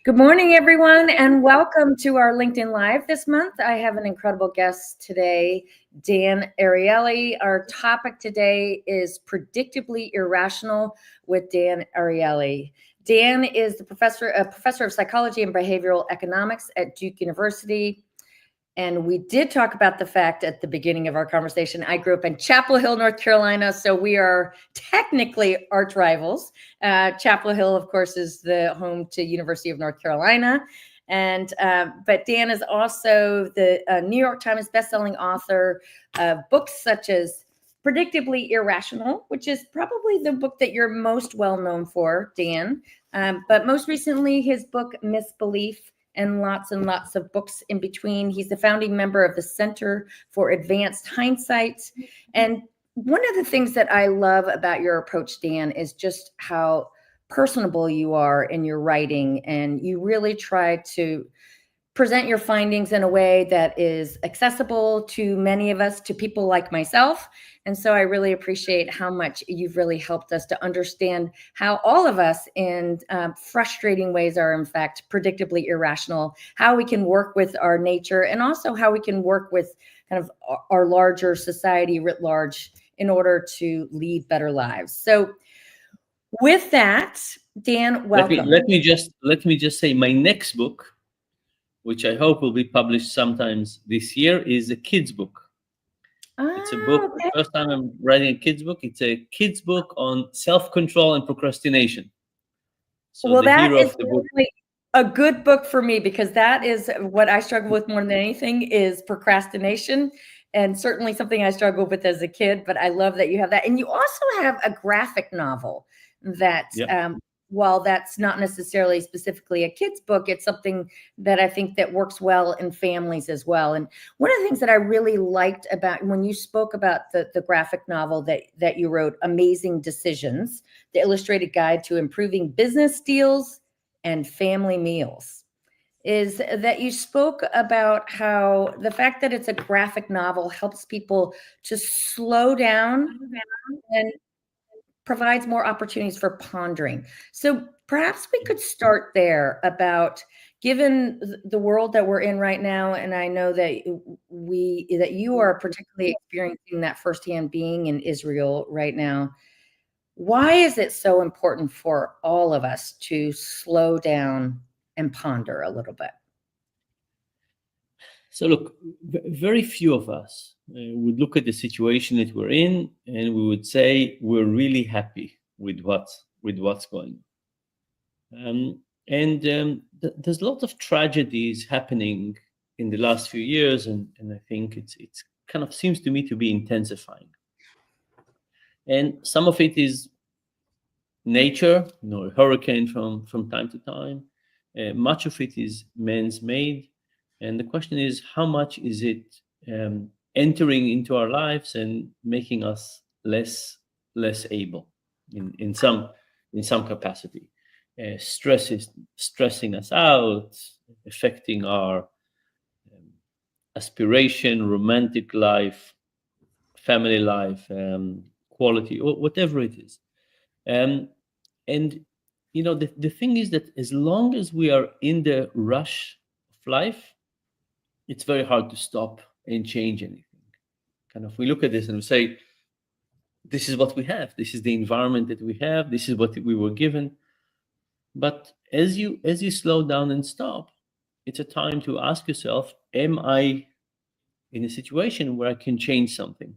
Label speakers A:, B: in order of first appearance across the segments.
A: Good morning, everyone, and welcome to our LinkedIn Live this month. I have an incredible guest today, Dan Ariely. Our topic today is Predictably Irrational with Dan Ariely. Dan is a professor of psychology and behavioral economics at Duke University. And we did talk about the fact at the beginning of our conversation, I grew up in Chapel Hill, North Carolina, so we are technically arch rivals. Chapel Hill, of course, is the home to University of North Carolina. And but Dan is also the New York Times bestselling author of books such as Predictably Irrational, which is probably the book that you're most well known for, Dan. But most recently, his book, Misbelief, and lots of books in between. He's the founding member of the Center for Advanced Hindsight. And one of the things that I love about your approach, Dan, is just how personable you are in your writing. And you really try to present your findings in a way that is accessible to many of us, to people like myself. And so I really appreciate how much you've really helped us to understand how all of us in frustrating ways are in fact predictably irrational, how we can work with our nature, and also how we can work with kind of our larger society writ large in order to lead better lives. So with that, Dan, welcome.
B: Let me just say my next book, which I hope will be published sometimes this year, is a kid's book. It's a book.
A: Okay.
B: The first time I'm writing a kid's book. It's a kid's book on self-control and procrastination.
A: So well, that is really a good book for me, because that is what I struggle with more than anything is procrastination, and certainly something I struggled with as a kid. But I love that you have that. And you also have a graphic novel that, while that's not necessarily specifically a kid's book, it's something that I think that works well in families as well. And one of the things that I really liked about when you spoke about the graphic novel that you wrote, Amazing Decisions, the illustrated guide to improving business deals and family meals, is that you spoke about how the fact that it's a graphic novel helps people to slow down and provides more opportunities for pondering. So perhaps we could start there about, given the world that we're in right now, and I know that you are particularly experiencing that firsthand being in Israel right now. Why is it so important for all of us to slow down and ponder a little bit?
B: So look, very few of us would look at the situation that we're in and we would say we're really happy with what's going on. There's lots of tragedies happening in the last few years, and I think it's kind of seems to me to be intensifying. And some of it is nature, a hurricane from time to time. Much of it is man's made. And the question is, how much is it entering into our lives and making us less able in some capacity? Stress is stressing us out, affecting our aspiration, romantic life, family life, quality, or whatever it is. And the thing is that as long as we are in the rush of life, it's very hard to stop and change anything. Kind of, we look at this and we say, this is what we have. This is the environment that we have. This is what we were given. But as you slow down and stop, it's a time to ask yourself, am I in a situation where I can change something?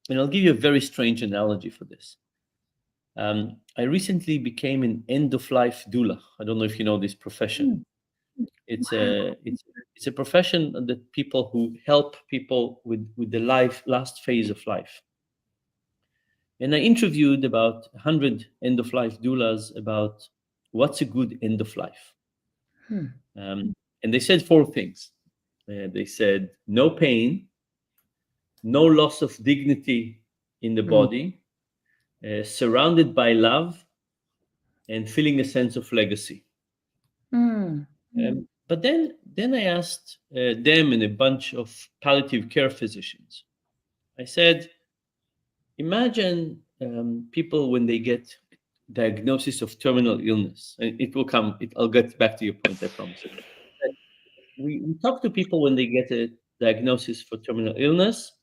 B: And I'll give you a very strange analogy for this. I recently became an end-of-life doula. I don't know if you know this profession. It's a profession that people who help people with the last phase of life. And I interviewed about 100 end-of-life doulas about what's a good end of life. And they said 4 things. They said no pain, no loss of dignity in the body, surrounded by love, and feeling a sense of legacy. But then I asked them and a bunch of palliative care physicians. I said, imagine people when they get diagnosis of terminal illness, and it will come. I'll get back to your point, I promise. We talk to people when they get a diagnosis for terminal illness,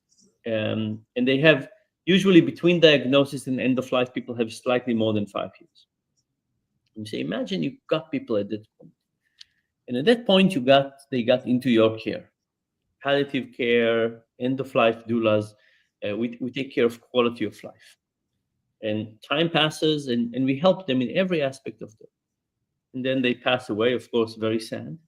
B: and they have usually between diagnosis and end of life, people have slightly more than 5 years. And you say, imagine you got people at that point, and at that point they got into your care, palliative care, end of life doulas. We take care of quality of life, and time passes, and we help them in every aspect of them, and then they pass away, of course, very sad.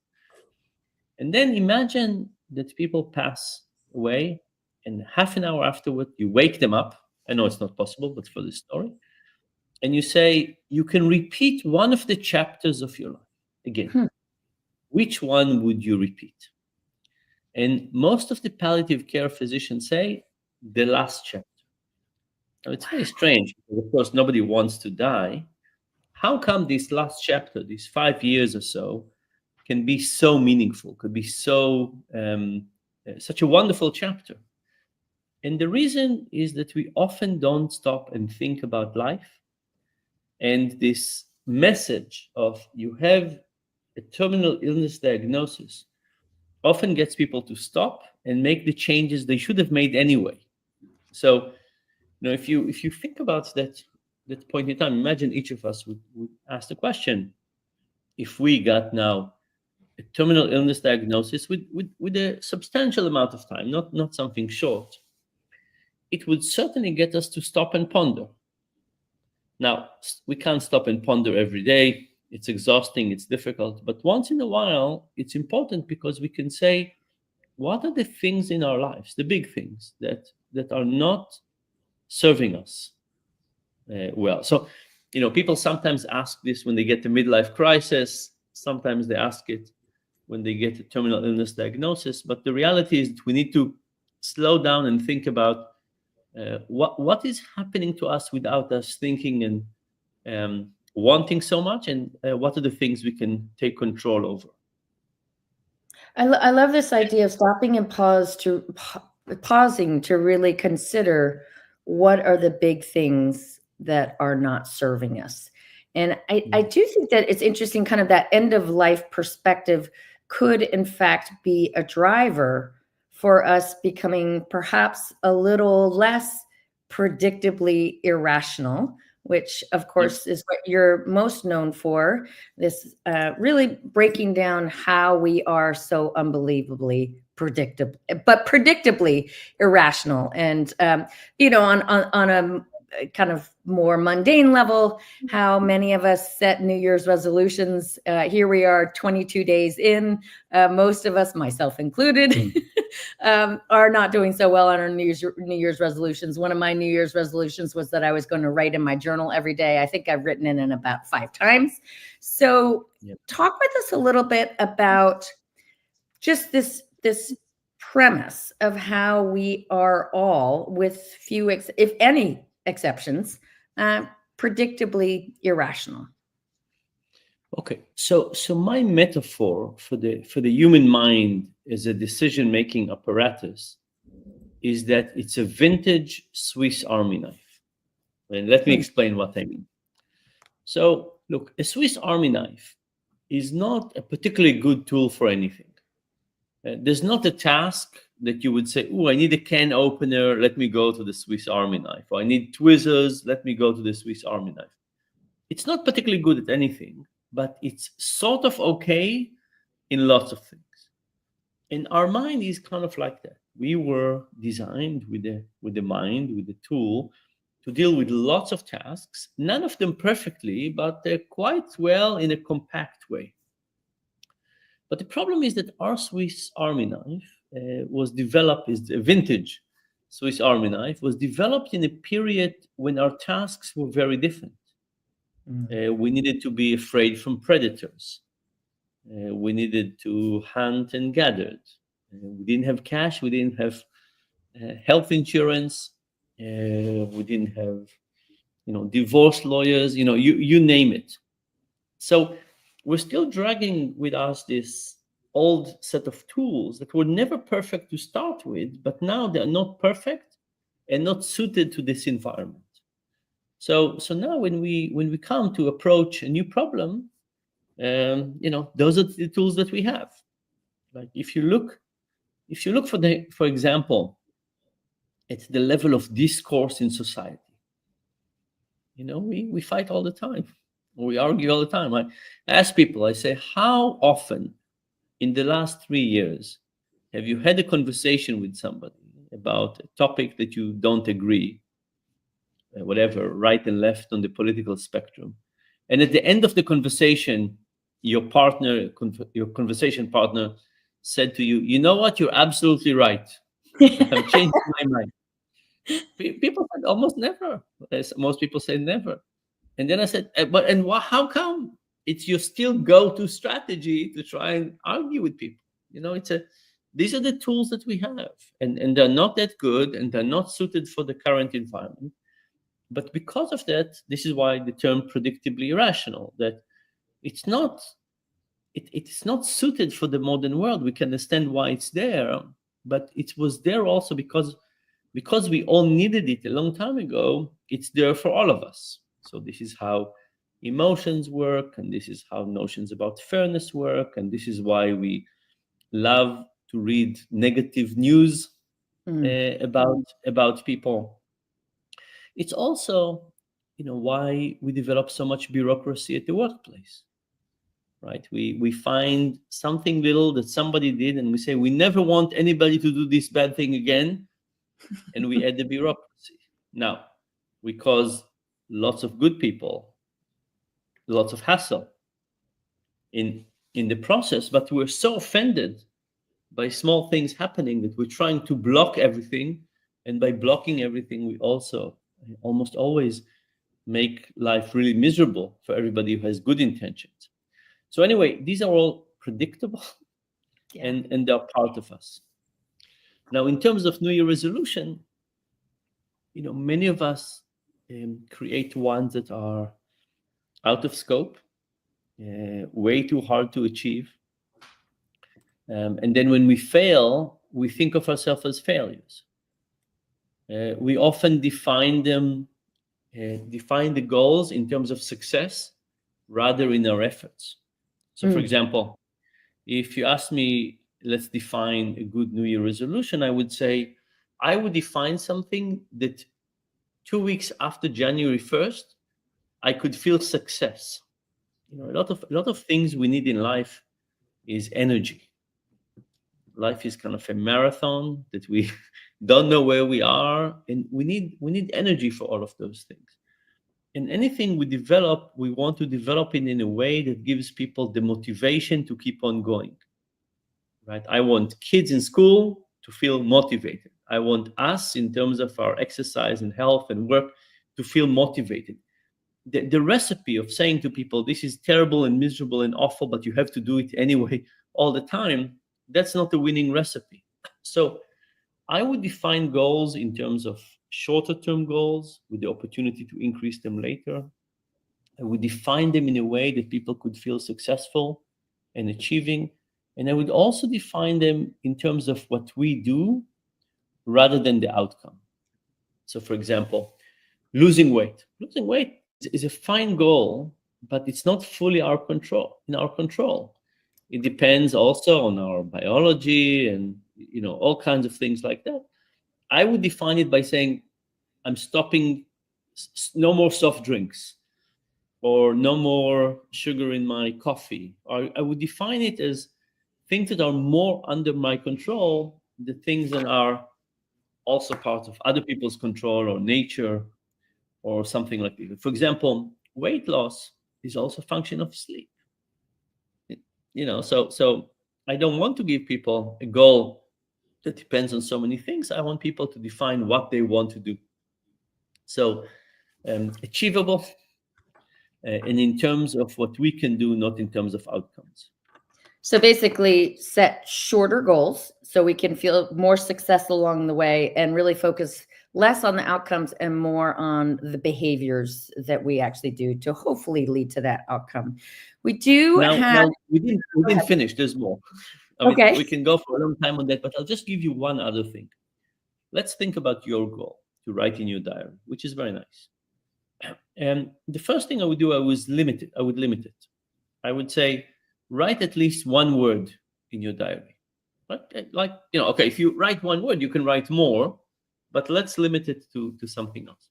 B: And then imagine that people pass away, and half an hour afterward, you wake them up. I know it's not possible, but for the story, and you say, you can repeat one of the chapters of your life again. Which one would you repeat? And most of the palliative care physicians say the last chapter. Now, it's very strange because, of course, nobody wants to die. How come this last chapter, these 5 years or so, can be so meaningful, could be so such a wonderful chapter? And the reason is that we often don't stop and think about life. And this message of you have a terminal illness diagnosis often gets people to stop and make the changes they should have made anyway. So, if you think about that point in time, imagine each of us would ask the question: if we got now a terminal illness diagnosis with a substantial amount of time, not something short, it would certainly get us to stop and ponder. Now, we can't stop and ponder every day. It's exhausting, it's difficult, but once in a while, it's important because we can say, what are the things in our lives, the big things that are not serving us well? So, people sometimes ask this when they get the midlife crisis. Sometimes they ask it when they get a terminal illness diagnosis. But the reality is that we need to slow down and think about what is happening to us without us thinking and wanting so much, and what are the things we can take control over.
A: I love this idea of stopping and pausing to really consider what are the big things that are not serving us. And I do think that it's interesting, kind of that end of life perspective could in fact be a driver for us becoming perhaps a little less predictably irrational, which of course is what you're most known for, this really breaking down how we are so unbelievably predictably irrational. And on a kind of more mundane level, how many of us set New Year's resolutions. Here we are 22 days in. Most of us, myself included, are not doing so well on our New Year's resolutions. One of my New Year's resolutions was that I was going to write in my journal every day. I think I've written in it about 5 times. So talk with us a little bit about just this premise of how we are all, with few, if any, exceptions, predictably irrational.
B: Okay, so my metaphor for the human mind as a decision-making apparatus is that it's a vintage Swiss Army knife. And let me explain what I mean. So look, a Swiss Army knife is not a particularly good tool for anything. There's not a task that you would say, oh, I need a can opener, let me go to the Swiss Army knife. Or I need tweezers, let me go to the Swiss Army knife. It's not particularly good at anything, but it's sort of okay in lots of things. And our mind is kind of like that. We were designed with the mind, with the tool, to deal with lots of tasks, none of them perfectly, but they're quite well in a compact way. But the problem is that our Swiss Army knife was developed, is a vintage Swiss Army knife, was developed in a period when our tasks were very different. We needed to be afraid from predators. We needed to hunt and gather. We didn't have cash. We didn't have health insurance. We didn't have, divorce lawyers. You name it. So we're still dragging with us this old set of tools that were never perfect to start with, but now they're not perfect and not suited to this environment. So now when we come to approach a new problem, those are the tools that we have. Like if you look for example, at the level of discourse in society, we fight all the time, we argue all the time. I ask people, I say, how often in the last 3 years have you had a conversation with somebody about a topic that you don't agree, whatever, right and left on the political spectrum, and at the end of the conversation, your conversation partner said to you, "You know what? You're absolutely right. I've changed my mind." People said almost never. Most people say never. And then I said, how come it's your still go-to strategy to try and argue with people? These are the tools that we have, and they're not that good, and they're not suited for the current environment. But because of that, this is why the term predictably irrational, that it's not it's not suited for the modern world. We can understand why it's there, but it was there also because we all needed it a long time ago. It's there for all of us. So this is how emotions work, and this is how notions about fairness work, and this is why we love to read negative news about people. It's also, why we develop so much bureaucracy at the workplace, right? We find something little that somebody did, and we say we never want anybody to do this bad thing again, and we add the bureaucracy. Now, we cause lots of good people lots of hassle in the process, but we're so offended by small things happening that we're trying to block everything, and by blocking everything, we also almost always make life really miserable for everybody who has good intentions. So anyway, these are all predictable, and they're part of us. Now, in terms of New Year resolution, many of us create ones that are out of scope, way too hard to achieve. And then when we fail, we think of ourselves as failures. We often define the goals in terms of success rather in our efforts. So, for example, if you ask me, let's define a good New Year resolution, I would say I would define something that 2 weeks after January 1st, I could feel success. A lot of things we need in life is energy. Life is kind of a marathon that we don't know where we are, and we need energy for all of those things. And anything we develop, we want to develop it in a way that gives people the motivation to keep on going. Right? I want kids in school to feel motivated. I want us, in terms of our exercise and health and work, to feel motivated. The recipe of saying to people, this is terrible and miserable and awful, but you have to do it anyway all the time, that's not a winning recipe. So I would define goals in terms of shorter term goals with the opportunity to increase them later. I would define them in a way that people could feel successful and achieving. And I would also define them in terms of what we do rather than the outcome. So, for example, losing weight. Losing weight is a fine goal, but it's not fully in our control. It depends also on our biology and all kinds of things like that. I would define it by saying I'm stopping, no more soft drinks, or no more sugar in my coffee. Or I would define it as things that are more under my control, the things that are also part of other people's control or nature or something like that. For example, weight loss is also a function of sleep. So I don't want to give people a goal that depends on so many things. I want people to define what they want to do. So achievable, and in terms of what we can do, not in terms of outcomes.
A: So basically set shorter goals so we can feel more successful along the way, and really focus less on the outcomes and more on the behaviors that we actually do to hopefully lead to that outcome. We do
B: now we didn't finish. There's more.
A: Okay.
B: We can go for a long time on that, but I'll just give you one other thing. Let's think about your goal to write in your diary, which is very nice. And the first thing I would do, I would limit it. I would say, write at least one word in your diary. Like, okay, if you write one word, you can write more, but let's limit it to something else.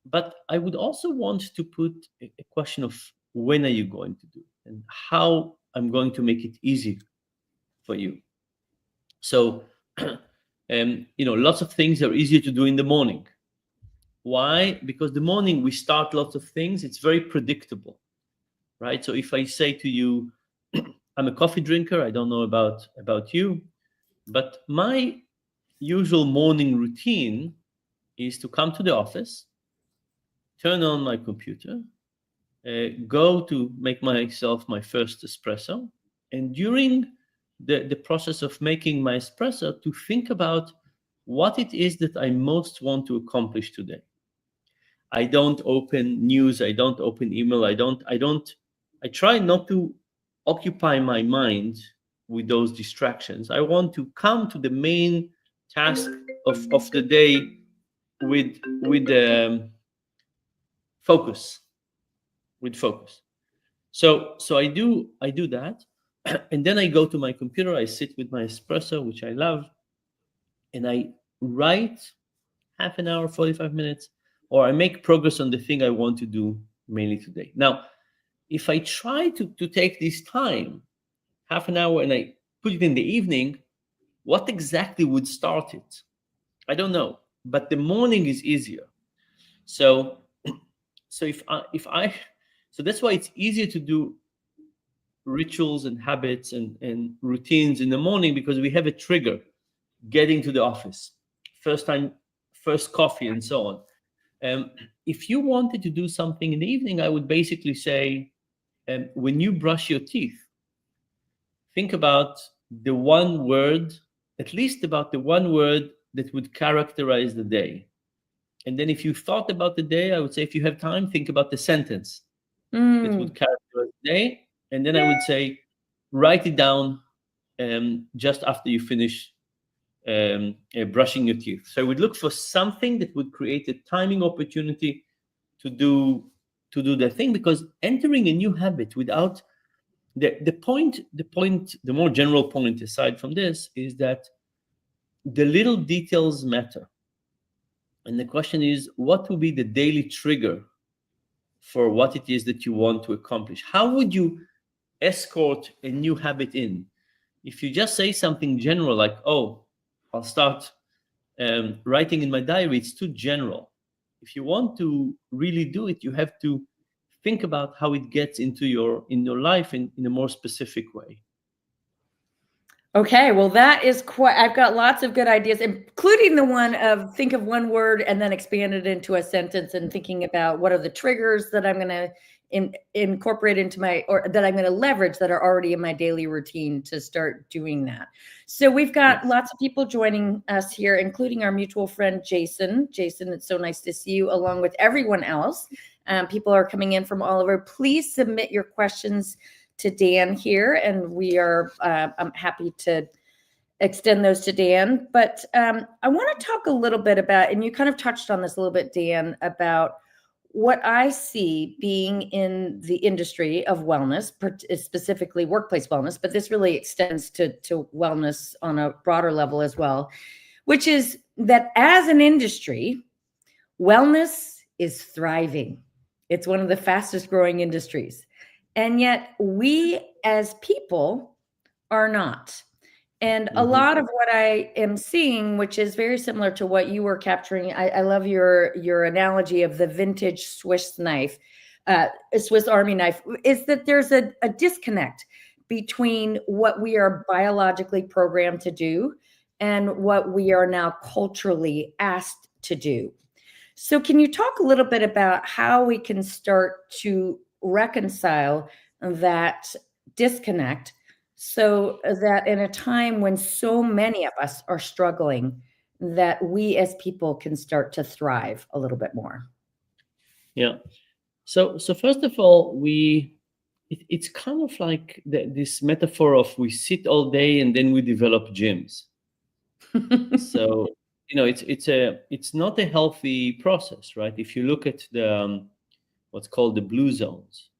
B: But I would also want to put a question of when are you going to do it and how I'm going to make it easy for you. So, lots of things are easier to do in the morning. Why? Because the morning we start lots of things. It's very predictable, right? So if I say to you, I'm a coffee drinker, I don't know about you, but my usual morning routine is to come to the office, turn on my computer, go to make myself my first espresso, and during the process of making my espresso, to think about what it is that I most want to accomplish today. I don't open news, I don't open email, I try not to occupy my mind with those distractions. I want to come to the main task of the day with focus, with focus. So I do that, and then I go to my computer. I sit with my espresso, which I love, and I write half an hour, 45 minutes, or I make progress on the thing I want to do mainly today. Now, if I try to take this time, half an hour, and I put it in the evening, what exactly would start it? I don't know, but the morning is easier. So, so that's why it's easier to do rituals and habits and routines in the morning, because we have a trigger: getting to the office, first coffee, and so on. If you wanted to do something in the evening, I would basically say, when you brush your teeth, think about the one word, at least about the one word that would characterize the day. And then if you thought about the day, I would say, if you have time, think about the sentence that would characterize the day. And then I would say, write it down just after you finish brushing your teeth. So I would look for something that would create a timing opportunity to do the thing, because entering a new habit without the more general point aside from this is that the little details matter. And the question is, what will be the daily trigger for what it is that you want to accomplish? How would you escort a new habit in? If you just say something general like, oh, I'll start writing in my diary, it's too general. If you want to really do it, you have to think about how it gets into your life in a more specific way.
A: Okay, well, that is quite, I've got lots of good ideas, including the one of think of one word and then expand it into a sentence, and thinking about what are the triggers that I'm going to incorporate into or that I'm going to leverage that are already in my daily routine to start doing that. So we've got lots of people joining us here, including our mutual friend, Jason. Jason, it's so nice to see you, along with everyone else. People are coming in from all over. Please submit your questions to Dan here, and I'm happy to extend those to Dan. But I want to talk a little bit about, and you kind of touched on this a little bit, Dan, about what I see being in the industry of wellness, specifically workplace wellness, but this really extends to wellness on a broader level as well, which is that as an industry, wellness is thriving. It's one of the fastest growing industries. And yet we as people are not. And a lot of what I am seeing, which is very similar to what you were capturing, I love your analogy of the vintage Swiss knife, Swiss Army knife, is that there's a disconnect between what we are biologically programmed to do and what we are now culturally asked to do. So can you talk a little bit about how we can start to reconcile that disconnect, so that in a time when so many of us are struggling, that we as people can start to thrive a little bit more?
B: Yeah. So first of all, it's kind of like this metaphor of we sit all day and then we develop gyms. So it's not a healthy process, right? If you look at the what's called the blue zones,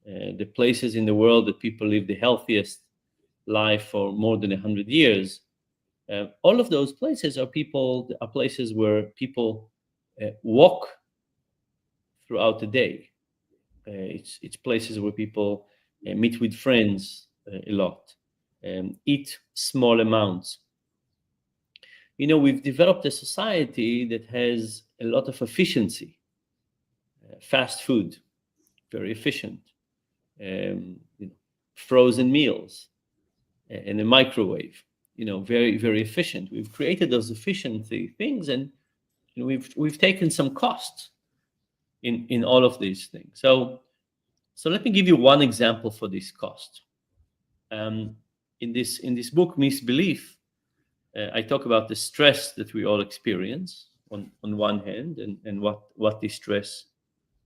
B: the places in the world that people live the healthiest life for more than 100 years, all of those places are places where people walk throughout the day. It's places where people meet with friends a lot, eat small amounts. We've developed a society that has a lot of efficiency, fast food, very efficient, frozen meals, and a microwave, very, very efficient. We've created those efficiency things, and we've taken some costs in all of these things. So let me give you one example for this cost. In this book, Misbelief, I talk about the stress that we all experience on one hand, and what this stress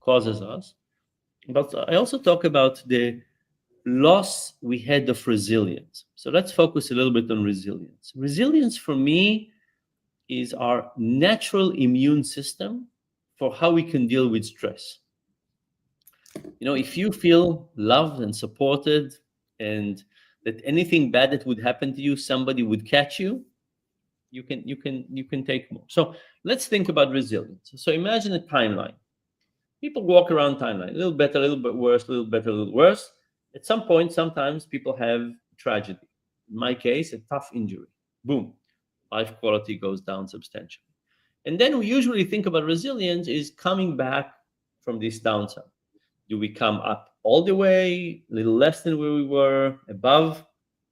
B: causes us. But I also talk about the loss we had of resilience. So let's focus a little bit on resilience. Resilience for me is our natural immune system for how we can deal with stress. If you feel loved and supported, and that anything bad that would happen to you, somebody would catch you, you can take more. So let's think about resilience. So imagine a timeline. People walk around timeline, a little better, a little bit worse, a little better, a little worse. At some point, sometimes people have tragedy. In my case, a tough injury. Boom, life quality goes down substantially. And then we usually think about resilience is coming back from this downside. Do we come up all the way, a little less than where we were, above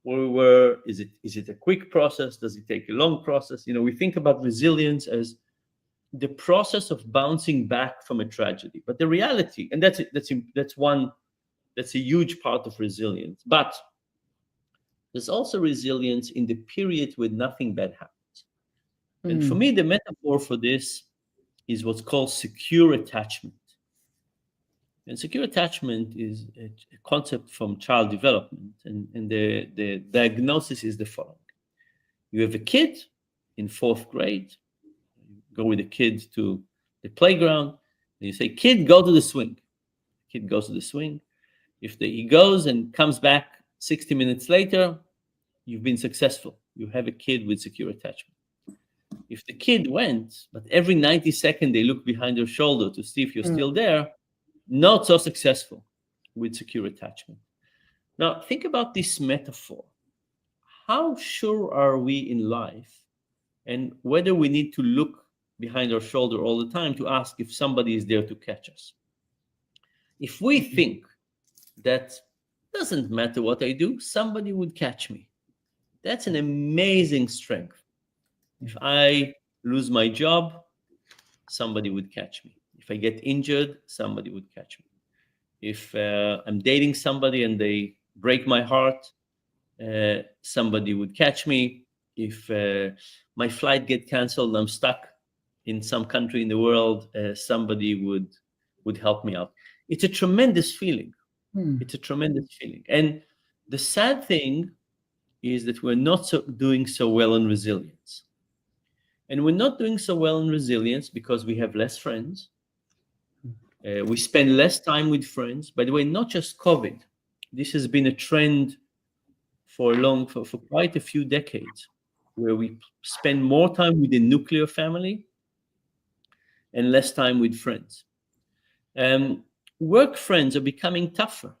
B: where we were? Is it a quick process? Does it take a long process? We think about resilience as the process of bouncing back from a tragedy. But the reality, and that's a huge part of resilience. But there's also resilience in the period when nothing bad happens. And for me, the metaphor for this is what's called secure attachment. And secure attachment is a concept from child development. And the diagnosis is the following. You have a kid in 4th grade, you go with the kid to the playground, and you say, kid, go to the swing. Kid goes to the swing. If he goes and comes back 60 minutes later, you've been successful. You have a kid with secure attachment. If the kid went, but every 90 seconds they look behind your shoulder to see if you're still there, not so successful with secure attachment. Now, think about this metaphor. How sure are we in life, and whether we need to look behind our shoulder all the time to ask if somebody is there to catch us? If we think that doesn't matter what I do, somebody would catch me, that's an amazing strength. If I lose my job, somebody would catch me. If I get injured, somebody would catch me. If I'm dating somebody and they break my heart, somebody would catch me. If my flight get canceled and I'm stuck in some country in the world, somebody would help me out. It's a tremendous feeling. It's a tremendous feeling. And the sad thing is that we're not doing so well in resilience. And we're not doing so well in resilience because we have less friends. We spend less time with friends. By the way, not just COVID. This has been a trend for quite a few decades, where we spend more time with the nuclear family and less time with friends. Work friends are becoming tougher.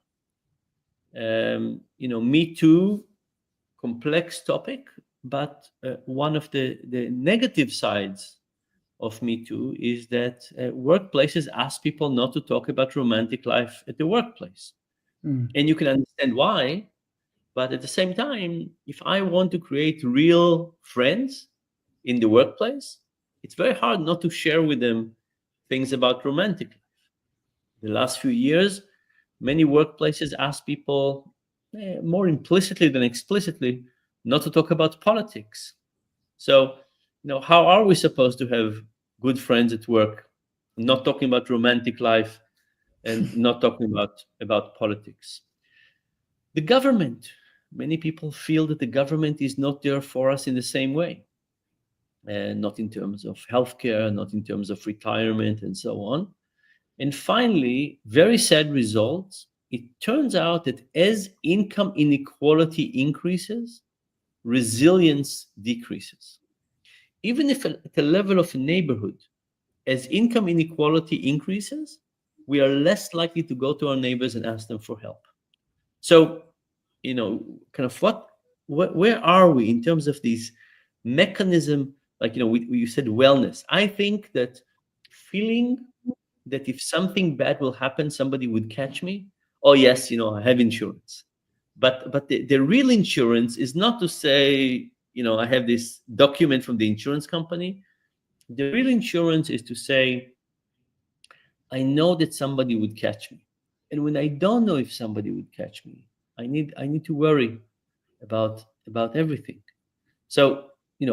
B: Me Too, complex topic, but one of the negative sides of Me Too is that workplaces ask people not to talk about romantic life at the workplace. And you can understand why, but at the same time, if I want to create real friends in the workplace, it's very hard not to share with them things about romantic life. The last few years, many workplaces ask people more implicitly than explicitly not to talk about politics. So, how are we supposed to have good friends at work, not talking about romantic life and not talking about politics? The government. Many people feel that the government is not there for us in the same way. not in terms of healthcare, not in terms of retirement, and so on. And finally, very sad results. It turns out that as income inequality increases, resilience decreases. Even if at the level of a neighborhood, as income inequality increases, we are less likely to go to our neighbors and ask them for help. So, kind of where are we in terms of these mechanism? Like, you said wellness. I think that feeling that if something bad will happen, somebody would catch me. Oh yes, I have insurance. But the real insurance is not to say, I have this document from the insurance company. The real insurance is to say, I know that somebody would catch me. And when I don't know if somebody would catch me, I need to worry about everything. So,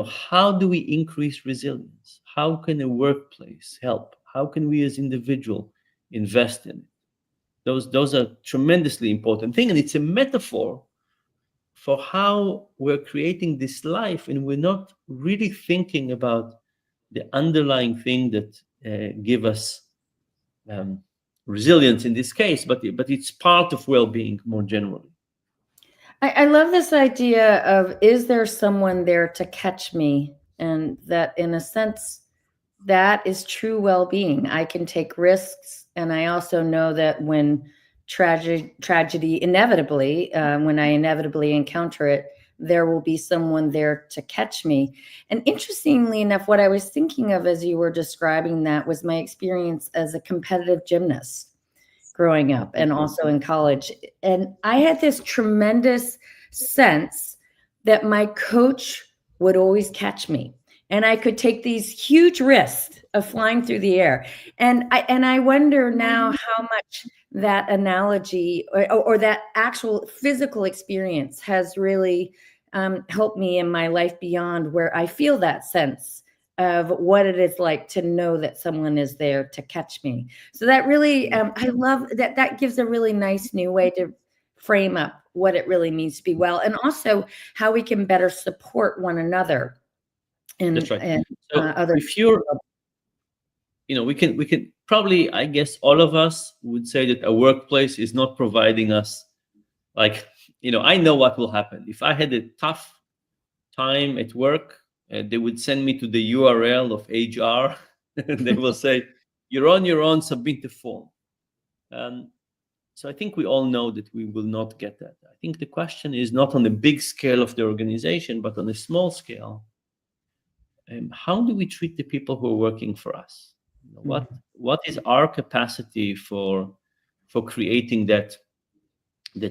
B: how do we increase resilience? How can a workplace help? How can we as individual invest in it? Those are tremendously important thing, and it's a metaphor for how we're creating this life, and we're not really thinking about the underlying thing that give us um, resilience in this case, but it's part of well-being more generally.
A: I love this idea of, is there someone there to catch me? And that, in a sense, that is true well-being. I can take risks, and I also know that when tragedy inevitably, when I inevitably encounter it, there will be someone there to catch me. And interestingly enough, what I was thinking of as you were describing that was my experience as a competitive gymnast growing up and also in college. And I had this tremendous sense that my coach would always catch me, and I could take these huge risks of flying through the air. And I wonder now how much that analogy or that actual physical experience has really helped me in my life beyond, where I feel that sense of what it is like to know that someone is there to catch me. So that really, I love that. That gives a really nice new way to frame up what it really means to be well, and also how we can better support one another.
B: That's right.
A: And
B: So
A: other.
B: if you're, we can probably, I guess, all of us would say that a workplace is not providing us, like, I know what will happen if I had a tough time at work. They would send me to the URL of HR, and they will say, "You're on your own. Submit the form." So I think we all know that we will not get that. I think the question is not on the big scale of the organization, but on a small scale. How do we treat the people who are working for us? What is our capacity for creating that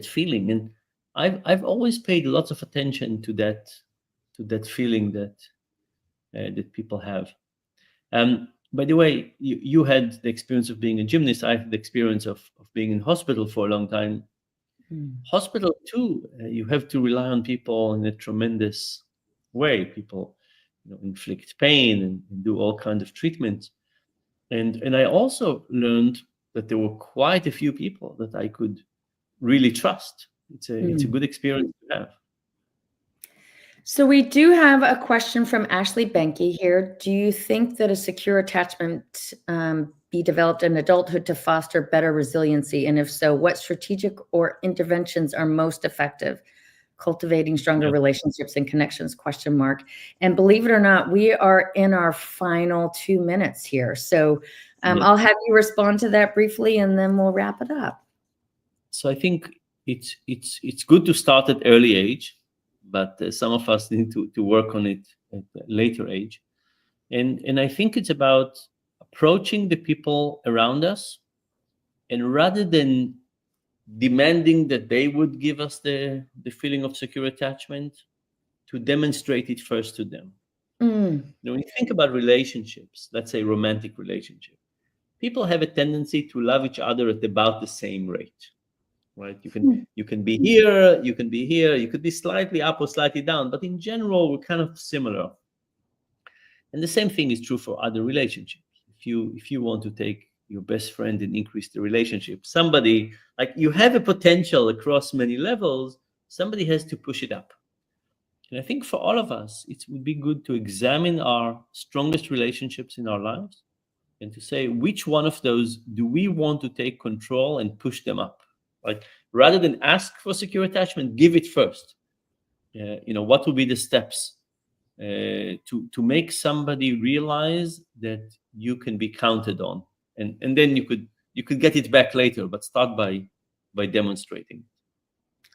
B: feeling? And I've always paid lots of attention to that feeling that people have. By the way, you had the experience of being a gymnast. I had the experience of being in hospital for a long time. Hospital too, you have to rely on people in a tremendous way. People, inflict pain and do all kinds of treatments. And I also learned that there were quite a few people that I could really trust. It's a good experience to have.
A: So we do have a question from Ashley Benke here. Do you think that a secure attachment be developed in adulthood to foster better resiliency? And if so, what strategic or interventions are most effective? Cultivating stronger relationships and connections, ? And believe it or not, we are in our final 2 minutes here. So I'll have you respond to that briefly, and then we'll wrap it up.
B: So I think it's good to start at early age, but some of us need to work on it at a later age. And I think it's about approaching the people around us, and rather than demanding that they would give us the feeling of secure attachment, to demonstrate it first to them. When you think about relationships, let's say romantic relationship, people have a tendency to love each other at about the same rate, right? You can be here, you can be here, you could be slightly up or slightly down, but in general, we're kind of similar. And the same thing is true for other relationships. If you want to take your best friend and increase the relationship, somebody, like, you have a potential across many levels, somebody has to push it up. And I think for all of us, it would be good to examine our strongest relationships in our lives and to say which one of those do we want to take control and push them up, right? Rather than ask for secure attachment, give it first. What will be the steps to make somebody realize that you can be counted on, and then you could get it back later, but start by demonstrating.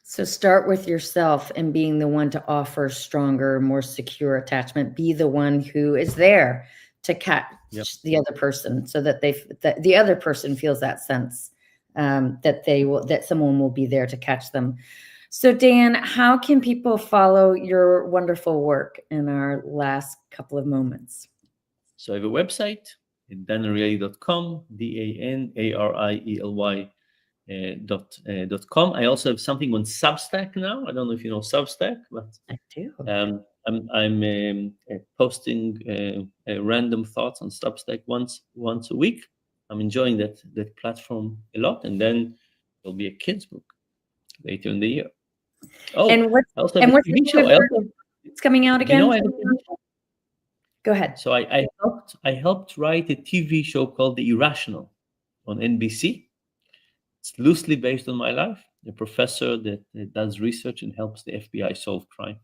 A: So start with yourself and being the one to offer stronger, more secure attachment. Be the one who is there to catch the other person, so that the other person feels that sense that someone will be there to catch them. So Dan, how can people follow your wonderful work in our last couple of moments?
B: So I have a website, danariely.com, DANARIELY. .com. I also have something on Substack now. I don't know if you know Substack, but
A: I do.
B: I'm posting random thoughts on Substack once a week. I'm enjoying that platform a lot. And then there'll be a kids book later in the year. Oh,
A: and what's
B: a TV show.
A: It's coming out again. Go ahead.
B: So I helped write a TV show called The Irrational on NBC. It's loosely based on my life, a professor that does research and helps the FBI solve crime.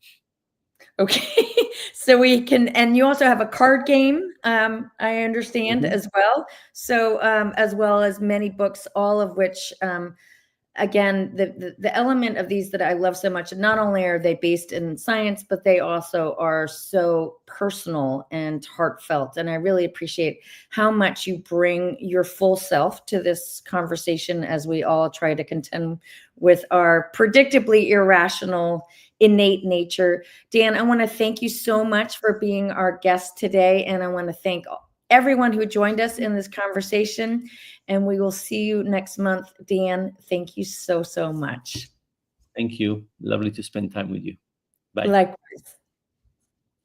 A: Okay, so we can, and you also have a card game, I understand, as well. So as well as many books, all of which, again, the element of these that I love so much, not only are they based in science, but they also are so personal and heartfelt. And I really appreciate how much you bring your full self to this conversation as we all try to contend with our predictably irrational, innate nature. Dan, I want to thank you so much for being our guest today. And I want to thank everyone who joined us in this conversation, and we will see you next month. Dan, thank you so much.
B: Thank you. Lovely to spend time with you. Bye.
A: Likewise.